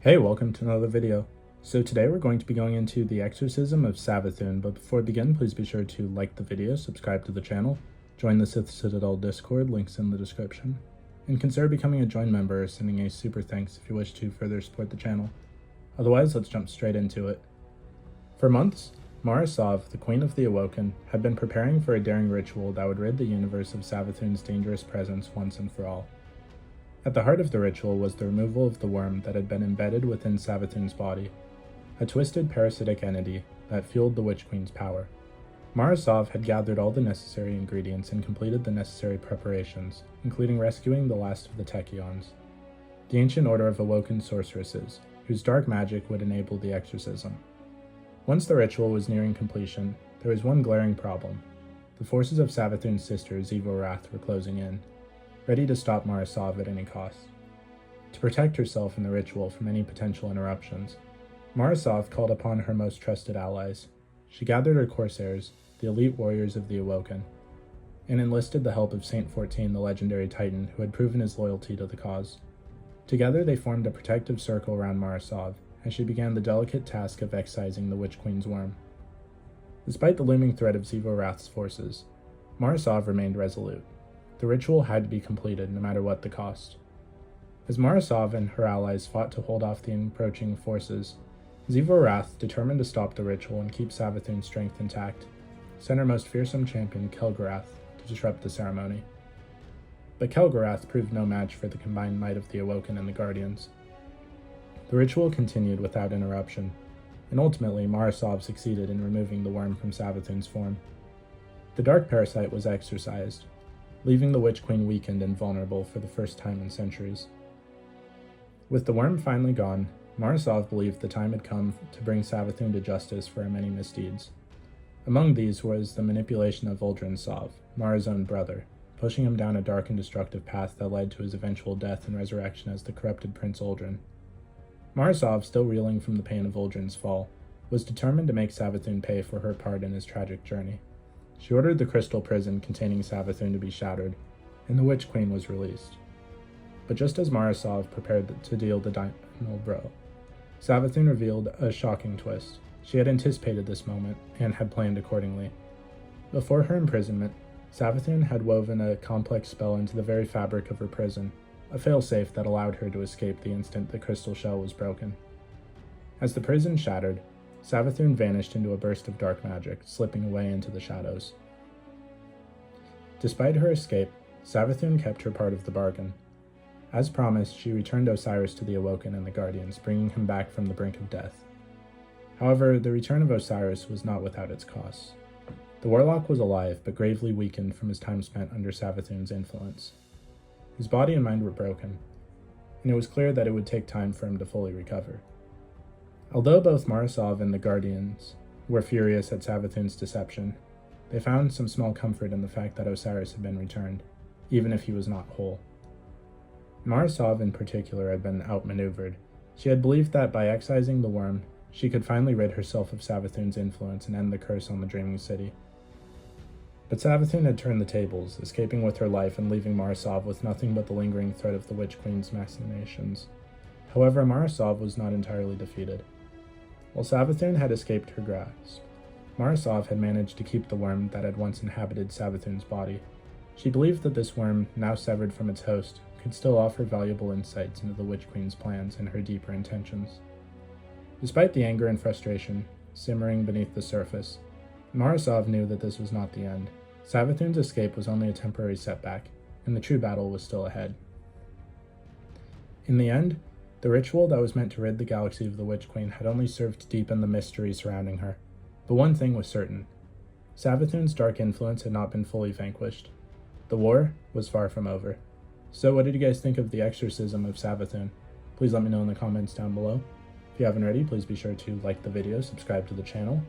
Hey, welcome to another video. So today we're going to be going into the exorcism of SAVATHUN, but before we begin, please be sure to like the video, subscribe to the channel, join the Sith Citadel Discord, links in the description, and consider becoming a join member or sending a super thanks if you wish to further support the channel. Otherwise, let's jump straight into it. For months, Mara Sov, the Queen of the Awoken, had been preparing for a daring ritual that would rid the universe of SAVATHUN's dangerous presence once and for all. At the heart of the ritual was the removal of the worm that had been embedded within SAVATHUN's body, a twisted parasitic entity that fueled the Witch Queen's power. Mara Sov had gathered all the necessary ingredients and completed the necessary preparations, including rescuing the last of the Techions, the ancient order of awoken sorceresses, whose dark magic would enable the exorcism. Once the ritual was nearing completion, there was one glaring problem. The forces of SAVATHUN's sister, Wrath, were closing in, ready to stop Mara Sov at any cost. To protect herself and the ritual from any potential interruptions, Mara Sov called upon her most trusted allies. She gathered her corsairs, the elite warriors of the Awoken, and enlisted the help of Saint 14, the legendary Titan, who had proven his loyalty to the cause. Together they formed a protective circle around Mara Sov, as she began the delicate task of excising the Witch Queen's worm. Despite the looming threat of Wrath's forces, Mara Sov remained resolute. The ritual had to be completed, no matter what the cost. As Mara Sov and her allies fought to hold off the approaching forces, Wrath, determined to stop the ritual and keep SAVATHUN's strength intact, sent her most fearsome champion, Kel'Garath, to disrupt the ceremony. But Kel'Garath proved no match for the combined might of the Awoken and the Guardians. The ritual continued without interruption, and ultimately Mara Sov succeeded in removing the worm from SAVATHUN's form. The dark parasite was exorcised, leaving the Witch Queen weakened and vulnerable for the first time in centuries. With the worm finally gone, Mara Sov believed the time had come to bring SAVATHUN to justice for her many misdeeds. Among these was the manipulation of Uldren Sov, Mara's own brother, pushing him down a dark and destructive path that led to his eventual death and resurrection as the corrupted Prince Uldren. Mara Sov, still reeling from the pain of Uldren's fall, was determined to make SAVATHUN pay for her part in his tragic journey. She ordered the crystal prison containing SAVATHUN to be shattered, and the Witch Queen was released. But just as Mara Sov prepared to deal the final blow, SAVATHUN revealed a shocking twist. She had anticipated this moment, and had planned accordingly. Before her imprisonment, SAVATHUN had woven a complex spell into the very fabric of her prison, a failsafe that allowed her to escape the instant the crystal shell was broken. As the prison shattered, SAVATHUN vanished into a burst of dark magic, slipping away into the shadows. Despite her escape, SAVATHUN kept her part of the bargain. As promised, she returned Osiris to the Awoken and the Guardians, bringing him back from the brink of death. However, the return of Osiris was not without its costs. The warlock was alive, but gravely weakened from his time spent under SAVATHUN's influence. His body and mind were broken, and it was clear that it would take time for him to fully recover. Although both Mara Sov and the Guardians were furious at SAVATHUN's deception, they found some small comfort in the fact that Osiris had been returned, even if he was not whole. Mara Sov in particular had been outmaneuvered. She had believed that by excising the worm, she could finally rid herself of SAVATHUN's influence and end the curse on the Dreaming City. But SAVATHUN had turned the tables, escaping with her life and leaving Mara Sov with nothing but the lingering threat of the Witch Queen's machinations. However, Mara Sov was not entirely defeated. While SAVATHUN had escaped her grasp, Mara Sov had managed to keep the worm that had once inhabited SAVATHUN's body. She believed that this worm, now severed from its host, could still offer valuable insights into the Witch Queen's plans and her deeper intentions. Despite the anger and frustration simmering beneath the surface, Mara Sov knew that this was not the end. SAVATHUN's escape was only a temporary setback, and the true battle was still ahead. In the end, the ritual that was meant to rid the galaxy of the Witch Queen had only served to deepen the mystery surrounding her. But one thing was certain. SAVATHUN's dark influence had not been fully vanquished. The war was far from over. So what did you guys think of the exorcism of SAVATHUN? Please let me know in the comments down below. If you haven't already, please be sure to like the video, subscribe to the channel,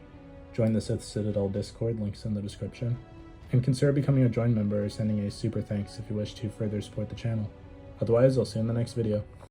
join the Sith Citadel Discord, links in the description, and consider becoming a join member or sending a super thanks if you wish to further support the channel. Otherwise, I'll see you in the next video.